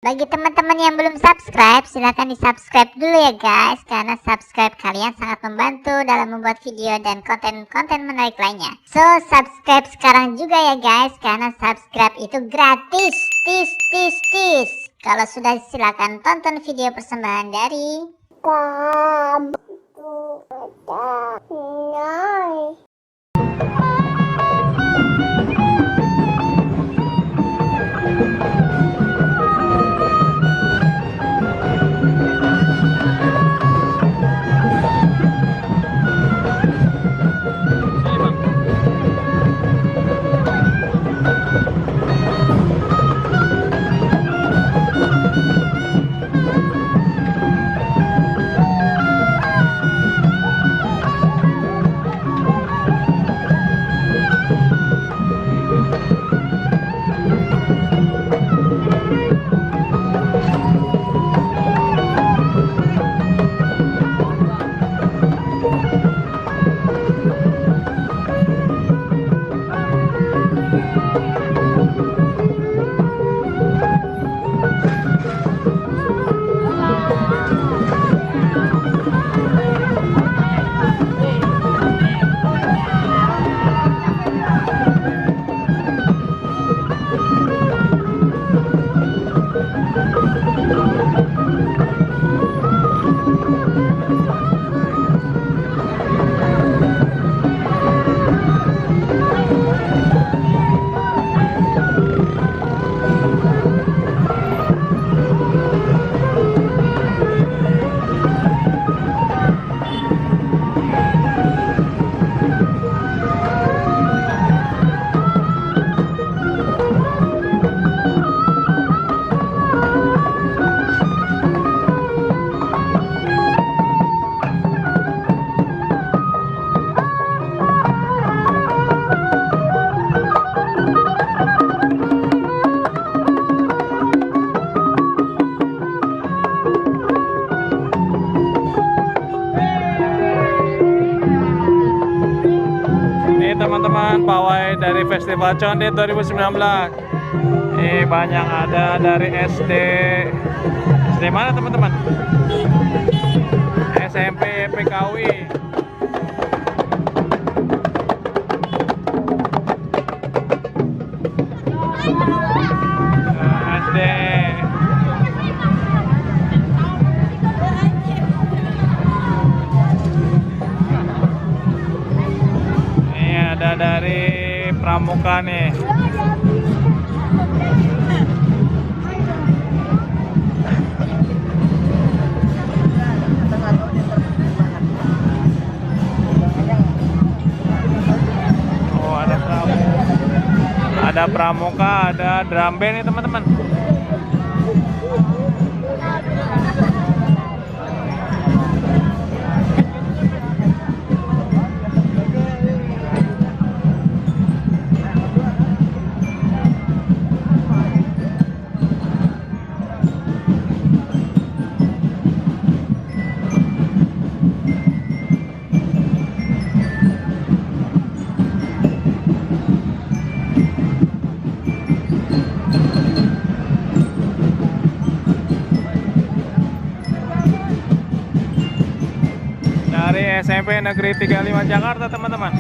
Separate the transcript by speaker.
Speaker 1: Bagi teman-teman yang belum subscribe, silahkan di-subscribe dulu ya guys, karena subscribe kalian sangat membantu dalam membuat video dan konten-konten menarik lainnya. So, subscribe sekarang juga ya guys, karena subscribe itu gratis. Tis. Kalau sudah, silahkan tonton video persembahan dari
Speaker 2: teman-teman, pawai dari Festival Condet 2019. Ini banyak ada dari SD mana teman-teman? SMP PKW. SD. Ada dari Pramuka nih. Oh, ada Pramuka, ada drum band nih teman-teman. Dari SMP Negeri 35 Jakarta teman-teman.